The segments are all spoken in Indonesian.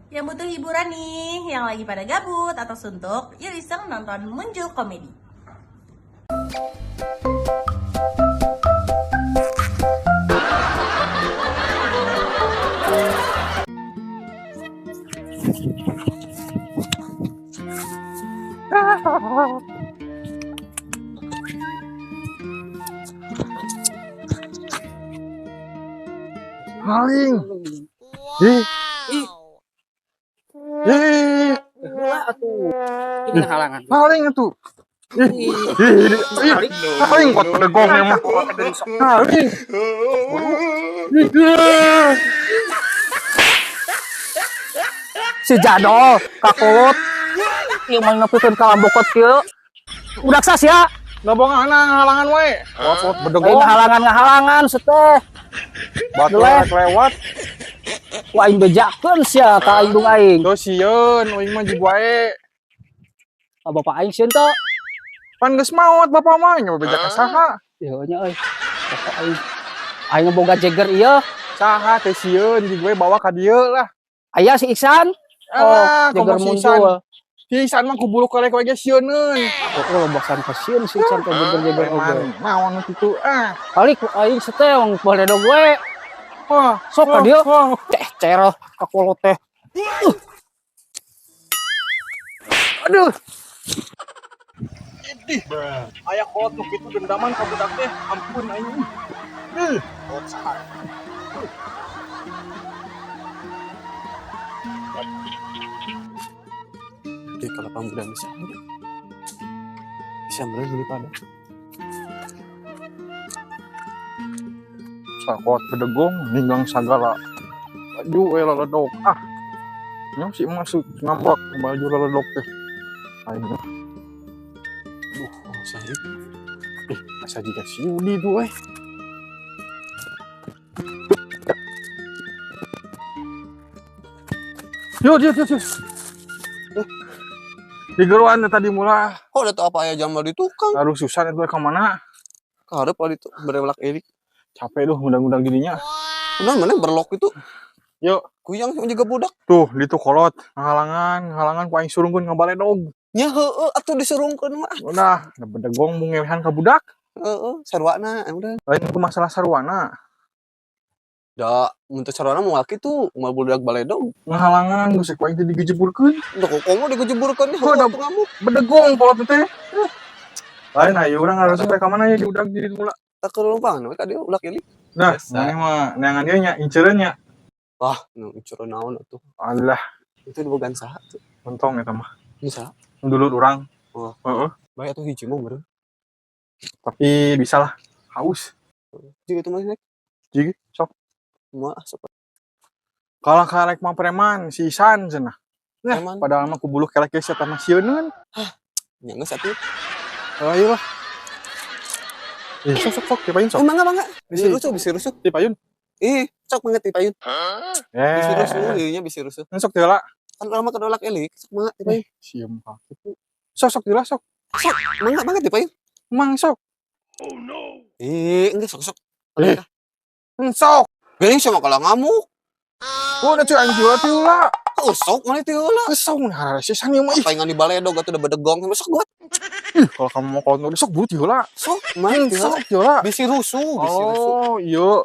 Yang butuh hiburan nih, yang lagi pada gabut atau suntuk, yuk iseng nonton Muncul Komedi. Maling. Ih, ih, Ini halangan. maling itu. Maling kok pada gong emang. Maling. Si Jadol, kakulut. Yang mau ngepikeun ka bokot kieu. Udah sas ya. Nggak bohong halangan we. Wat Lain bedegong. halangan seteh. Batu Boleh. lewat. Ku aing bejakeun sia ka indung aing. Tuh sieun, uing mah jigu wae. Ka bapak aing sieun teh. Pan geus maot bapak mah nyoba beja ka saha? Ieu nya euy. Bapak aing. Aing boga Jagger ieu. Saha teh sieun jigu wae bawa ka dieu lah. Aya si Iksan. Alah, Jagger komo si Isan. muncul. Si Isan mah kubuluk karek we ge sieunun. Aku lobasan ka sieun si Iksan teh Jagger oge. Preman, naon kitu ah. Kali ku aing seteh wong baledog we. Wah, Sok ka dieu. Cerah kakulut teh. Aduh. Idih. Aya kolot nu kitu dendaman ka budak teh. Ampun aing. Kolot saha? Kalau kamu udah bisa bener dulu pada Sakot bedegong ninggang sagala baju laledok nya si masuk nampak baju laledok teh aing saya masa jika si Yudi tuh yuk di geruan tadi mula kok ada tuh apa ya jambar di tukang harus susah itu ke mana karep ada itu berelak erik capek tuh undang-undang gininya benar mana berlok itu yuk kuyang juga budak tuh di tuh kolot halangan ku aing surungkeun ngabaledog nya heueuh atuh disurungkeun mah udah bedegong mungelehan ka budak heeh sarwana udah lain itu masalah sarwana da mun teu sarwana moal kitu moal budak baledog ngahalangan geus ku aing teh digejeburkeun da kok komo digejeburkeun Oh, heueuh da- atuh ngamuk bedegong kolot teh lain ayo urang harus sampai ka mana ya di udag jadi mula tak kelumpangan we ka dieu ulah elik nah Biasa. mana mah neangan dia nya incereun nya wah nu curo naon atuh alah itu dibogan saha tuh untung eta mah bisa dulu urang Oh. heeh bae atuh hiji mah beureum tapi bisa lah haus jiga itu mah nek jadi sok moal sok kalah karek mah preman si Isan cenah nah Preman? padahal mah kubuluh kelek geus eta mah sieunun nya geus atuh ayo lah sok tipayun sok mangga bisi rusuh tipayun sok mangga tipayun bisi rusuh ieu nya bisi rusuh sok tiala kan lama kedolak elik sok mangga tipayun sieum ka kitu sok tiala sok mangga tipayun mang sok enggak sok sok geuning sama kalau ngamuk udah cuy anjing tiula sok mana teh heula sok mun si Isan ieu mah ih paingan di baledog atuh udah bedegong sok buat kalau kamu mau kolot sok buru tiula sok mana teh heula sok tiula bisi rusuh oh iya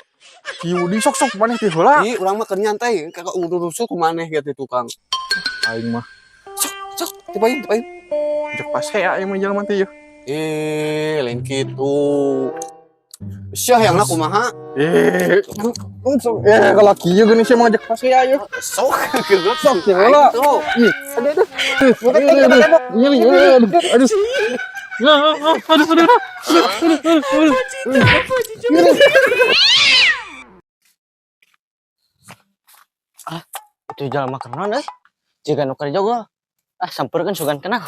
si Yudi sok maneh teh heula ih urang mah keur nyantai kakak urus rusuh ku maneh gitu tukang aing mah sok tipayun jek pas hea aing mah jelema teh ieu lain kitu Syah yang aku maha sok kalau kieu geuning sih mah jek pas hea ieu sok geus sok tiula ih aduh Itu jalan makanan jika nu kerja gua sampeurkeun sugan kenal.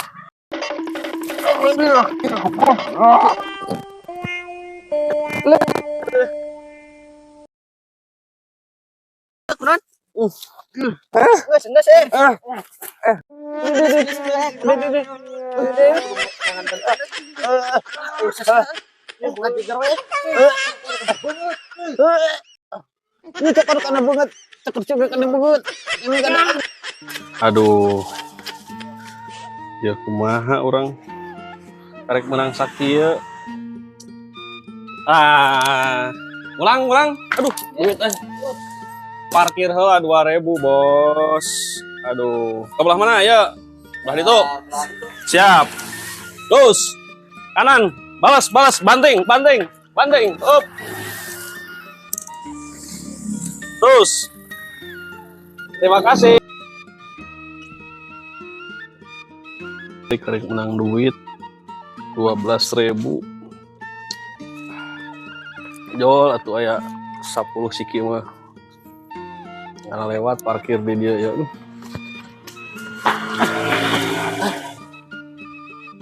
Ini cekar kana banget, cekar kana banget. Ini kana Aduh, ya kumaha orang karek menang sakti ya. Ulang. Aduh, duit parkir heula 2.000, Bos. Aduh, ke belah mana ya? Belah itu. Siap. Terus kanan, balas, banting. Up. Terus. Terima kasih. Karek menang duit 12.000. Jol atuh aya 10 siki mah. Karena lewat parkir di dia ya.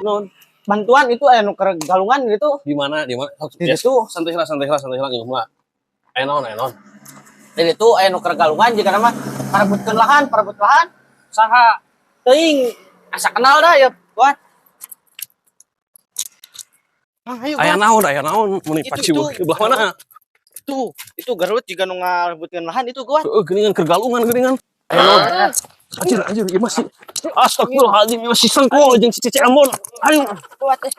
Non bantuan itu aya nu keur galungan gitu. Di mana? Di Ya, situ. santai lah ngeum lah. Aya naon. Di situ aya nu keur galungan jika mah parebutkeun lahan. Saha teuing asa kenal dah ya buat. Ayo Aya naon mun Itu, paciu itu. belah mana? itu Garut jika nu ngarebutkeun lahan itu gua. Heeh, geuningan keur galungan. Aya naon? Anjir, ieu masih astagfirullahaladzim, ieu masih sengkol jeung si Cece Ambon. Ayo. Kuat teh.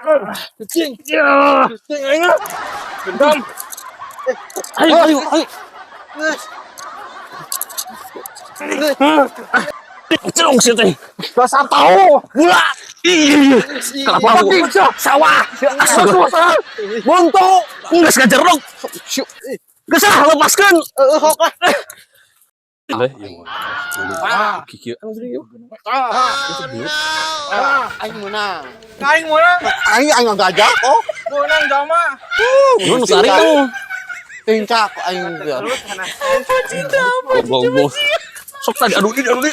Cing. Ya. Cing ayo. Gendam. Ayo. Celong sih teh. Dasar tahu. Bulat. Ih. Kenapa aku? Sawah. Astagfirullah. Buntu. Geus ngajerok. Geus lepaskeun. Hok lah. Kiki anu deui. Aing menang. Aing gajah kok. Mun sari tuh. Tincak aing biar. Goblok. Sok tadi aduh ini.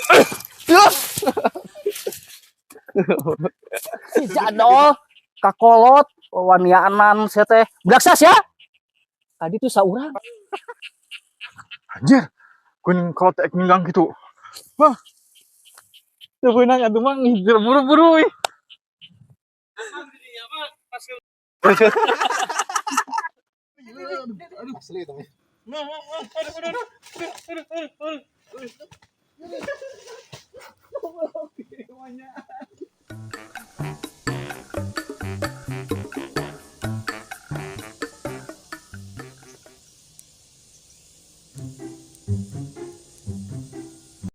Si Jadol kakolot wanianan saya teh bedak ya tadi tuh saurang Anjir. Kuning kalau tek ninggang gitu. Wah. Teu beunang atuh mah ngijir buru-buru we. Asli itu.